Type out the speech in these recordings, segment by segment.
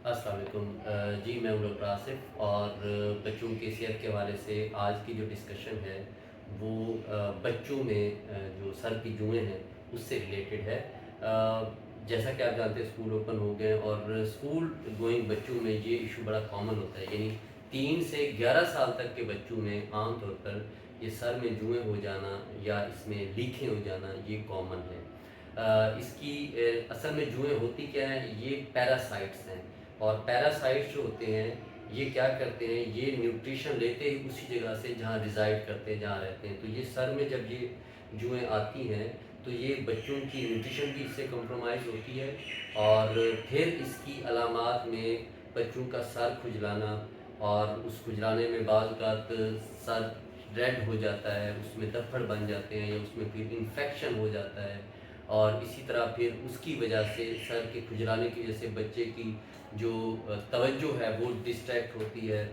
अस्सलाम वालेकुम। जी मैं हूँ डॉक्टर आसिफ और बच्चों की सेहत के हवाले से आज की जो डिस्कशन है वो बच्चों में जो सर की जुएँ हैं उससे रिलेटेड है। जैसा कि आप जानते हैं स्कूल ओपन हो गए और स्कूल गोइंग बच्चों में ये इशू बड़ा कॉमन होता है, यानी 3 से 11 साल तक के बच्चों में आम तौर पर ये सर में जुएँ हो जाना या इसमें लीखें हो जाना ये कॉमन है। इसकी असल में जुएँ होती क्या हैं, ये पैरासाइट्स हैं और पैरासाइट्स जो होते हैं ये क्या करते हैं, ये न्यूट्रिशन लेते ही उसी जगह से जहाँ रिज़ाइड करते हैं, जहाँ रहते हैं। तो ये सर में जब ये जुएँ आती हैं तो ये बच्चों की न्यूट्रिशन भी इससे कॉम्प्रोमाइज़ होती है और फिर इसकी अलामात में बच्चों का सर खुजलाना और उस खुजलाने में बाज़ औक़ात सर रेड हो जाता है, उसमें धब्बड़ बन जाते हैं या उसमें फिर इन्फेक्शन हो जाता है और इसी तरह फिर उसकी वजह से सर के खुजलाने की वजह से बच्चे की जो तवज्जो है वो डिस्ट्रैक्ट होती है।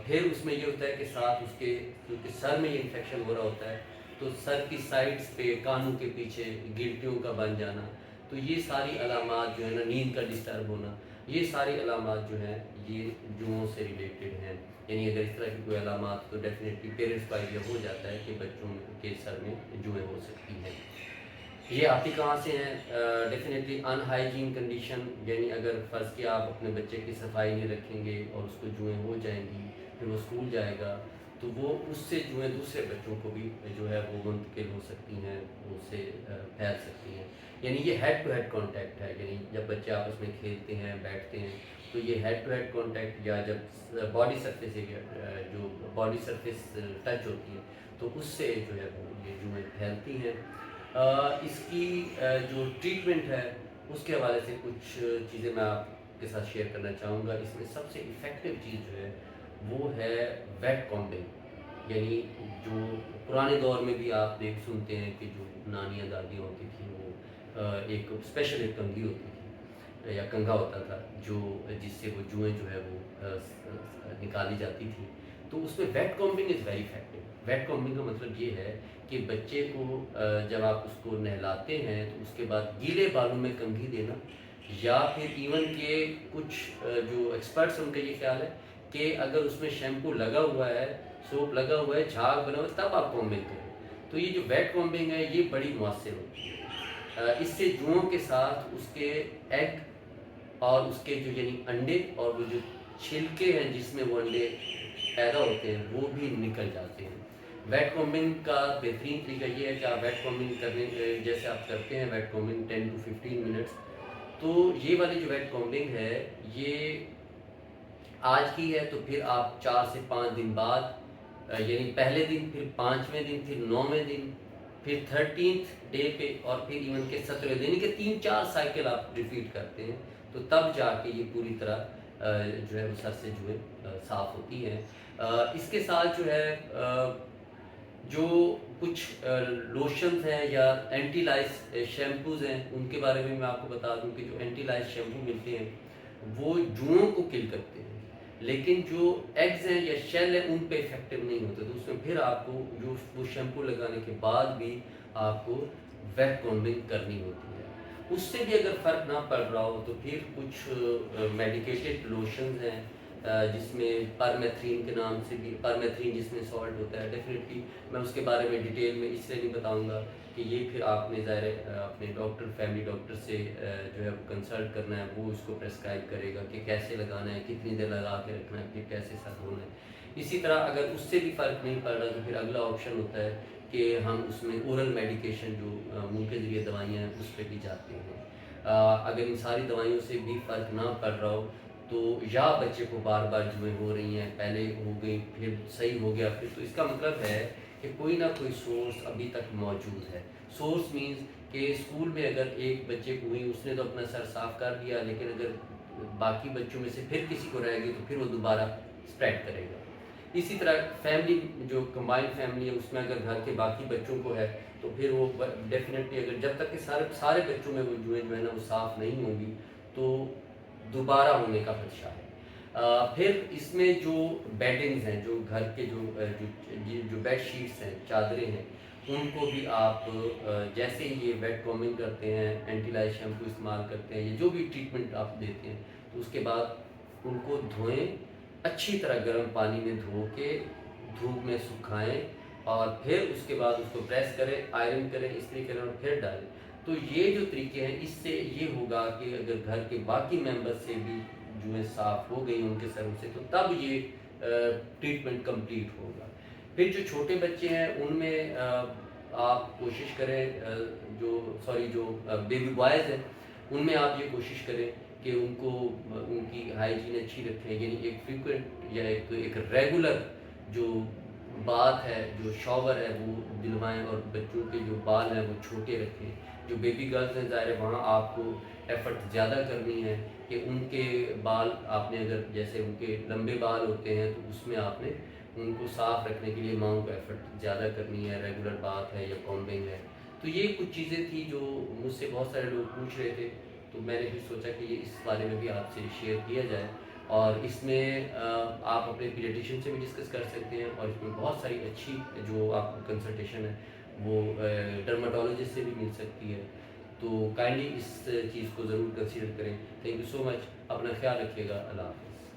फिर उसमें ये होता है कि साथ उसके क्योंकि सर में ये इन्फेक्शन हो रहा होता है तो सर की साइड्स पे कानों के पीछे गिल्टियों का बन जाना, तो ये सारी अलामात जो है ना, नींद का डिस्टर्ब होना, ये सारी अलामात जो हैं ये जुओं से रिलेटेड हैं। यानी अगर इस तरह की कोई अलामात तो डेफिनेटली पेरेंट्स को आइडिया हो जाता है कि बच्चों के सर में जुएँ हो सकती हैं। ये आती कहाँ से हैं? डेफ़िनेटली अनहाइजीन कंडीशन, यानी अगर फ़र्ज़ किया आप अपने बच्चे की सफाई नहीं रखेंगे और उसको जुएँ हो जाएँगी, फिर वो स्कूल जाएगा, तो वो उससे जुएँ दूसरे बच्चों को भी जो है वो मुंतकिल हो सकती हैं, उससे फैल सकती हैं। यानी ये हेड टू हेड कॉन्टैक्ट है, यानी जब बच्चे आपस में खेलते हैं, बैठते हैं, तो ये हेड टू हेड कॉन्टैक्ट या जब बॉडी सरफेस एरिया जो बॉडी सरफेस टच होती है, तो उससे जो है वो ये जुएँ फैलती हैं। इसकी जो ट्रीटमेंट है उसके हवाले से कुछ चीज़ें मैं आपके साथ शेयर करना चाहूँगा। इसमें सबसे इफ़ेक्टिव चीज़ जो है वो है वेट कॉम्बिंग, यानी जो पुराने दौर में भी आप देख सुनते हैं कि जो नानियाँ दादियाँ होती थी वो एक स्पेशल एक कंघी होती थी या कंघा होता था जो जिससे वो जुएँ जो है वो निकाली जाती थी। तो उसमें wet combing is very effective. Wet combing का मतलब ये है कि बच्चे को जब आप उसको नहलाते हैं तो उसके बाद गीले बालों में कंघी देना या फिर इवन के कुछ जो एक्सपर्ट्स हैं उनका ये ख्याल है कि अगर उसमें शैम्पू लगा हुआ है, सोप लगा हुआ है, झाग बना हुआ है, तब आप कॉम्बिंग करें। तो ये जो वेट कॉम्बिंग है ये बड़ी मौसर होती है। इससे जुओं के साथ उसके एग और उसके जो यानी अंडे और वो जो छिलके हैं जिसमें वो अंडे पैदा होते हैं वो भी निकल जाते हैं। वेट कॉम्बिंग का बेहतरीन तरीका ये है कि आप वेट कॉम्बिंग करने जैसे आप करते हैं वेट कॉम्बिंग 10 टू 15 मिनट्स, तो ये वाली जो वेट कॉम्बिंग है ये आज की है तो फिर आप 4 से 5 दिन बाद यानी पहले दिन, फिर 5वें दिन, फिर 9वें दिन, फिर 13th डे पे और फिर इवन के 17वें दिन, यानी कि 3-4 साइकिल आप रिपीट करते हैं, तो तब जाके ये पूरी तरह जो है वो सर से जुएँ साफ़ होती हैं। इसके साथ जो है जो कुछ लोशंस हैं या एंटी लाइस शैम्पूज़ हैं, उनके बारे में मैं आपको बता दूँ कि जो एंटी लाइस शैम्पू मिलते हैं, वो जुओं को किल करते हैं। लेकिन जो एग्स हैं या शेल है, उन पे इफ़ेक्टिव नहीं होते, तो उसमें फिर आपको जो वो शैम्पू लगाने के बाद भी आपको वेट कॉम्बिंग करनी होती है। उससे भी अगर फ़र्क ना पड़ रहा हो, तो फिर कुछ मेडिकेटेड लोशंस हैं जिसमें परमेथ्रिन के नाम से भी, परमेथ्रिन जिसमें सॉल्ट होता है, डेफिनेटली मैं उसके बारे में डिटेल में इसलिए नहीं बताऊंगा कि ये फिर आपने ज़ाहिर है अपने डॉक्टर, फैमिली डॉक्टर से जो है वो कंसल्ट करना है, वो उसको प्रेस्क्राइब करेगा कि कैसे लगाना है, कितनी देर लगा के रखना है, फिर कैसे सर धोना है। इसी तरह अगर उससे भी फ़र्क नहीं पड़ रहा तो फिर अगला ऑप्शन होता है कि हम उसमें ओरल मेडिकेशन जो मुंह के ज़रिए दवाइयाँ हैं उस पर भी जाते हैं। अगर इन सारी दवाइयों से भी फ़र्क ना पड़ रहा हो तो या बच्चे को बार बार जुएँ हो रही हैं, पहले हो गई फिर सही हो गया फिर, तो इसका मतलब है कि कोई ना कोई सोर्स अभी तक मौजूद है। सोर्स मीन्स कि स्कूल में अगर एक बच्चे को हुई, उसने तो अपना सर साफ कर दिया, लेकिन अगर बाकी बच्चों में से फिर किसी को रहेगी तो फिर वो दोबारा स्प्रेड करेगा। इसी तरह फैमिली जो कंबाइंड फैमिली है उसमें अगर घर के बाकी बच्चों को है तो फिर वो डेफिनेटली अगर जब तक कि सारे सारे बच्चों में वो जुएँ जो है ना वो साफ़ नहीं होंगी तो दोबारा होने का खदशा है। फिर इसमें जो बेडिंग्स हैं, जो घर के जो बेड शीट्स हैं, चादरें हैं, उनको भी आप जैसे ही ये वेट कॉम्बिंग करते हैं, एंटी लाइस शैम्पू इस्तेमाल करते हैं या जो भी ट्रीटमेंट आप देते हैं, तो उसके बाद उनको धोएं, अच्छी तरह गर्म पानी में धो के धूप में सुखाएं और फिर उसके बाद उसको प्रेस करें, आयरन करें, इस्त्री करें और फिर डालें। तो ये जो तरीके हैं, इससे ये होगा कि अगर घर के बाकी मेंबर से भी जुएँ साफ़ हो गई उनके सरों से, तो तब ये ट्रीटमेंट कंप्लीट होगा। फिर जो छोटे बच्चे हैं उनमें आप कोशिश करें जो बेबी बॉयज़ हैं उनमें आप ये कोशिश करें कि उनको उनकी हाइजीन अच्छी रखें, यानी एक फ्रीक्वेंट या एक रेगुलर जो बात है, जो शॉवर है वो दिलवाएं और बच्चों के जो बाल हैं वो छोटे रखें। जो बेबी गर्ल्स हैं ज़ाहिर है वहाँ आपको एफ़र्ट ज़्यादा करनी है कि उनके बाल आपने अगर जैसे उनके लंबे बाल होते हैं तो उसमें आपने उनको साफ़ रखने के लिए माओं को एफ़र्ट ज़्यादा करनी है, रेगुलर बात है या कॉम्बिंग है। तो ये कुछ चीज़ें थी जो मुझसे बहुत सारे लोग पूछ रहे थे, तो मैंने भी सोचा कि ये इस बारे में भी आपसे शेयर किया जाए। और इसमें आप अपने पीडियाट्रिशियन से भी डिस्कस कर सकते हैं और इसमें बहुत सारी अच्छी जो आपको कंसल्टेशन है वो डर्माटोलॉजिस्ट से भी मिल सकती है। तो काइंडली इस चीज़ को ज़रूर कंसीडर करें। Thank you so much. अपना ख्याल रखिएगा। अल्लाह हाफ़िज़।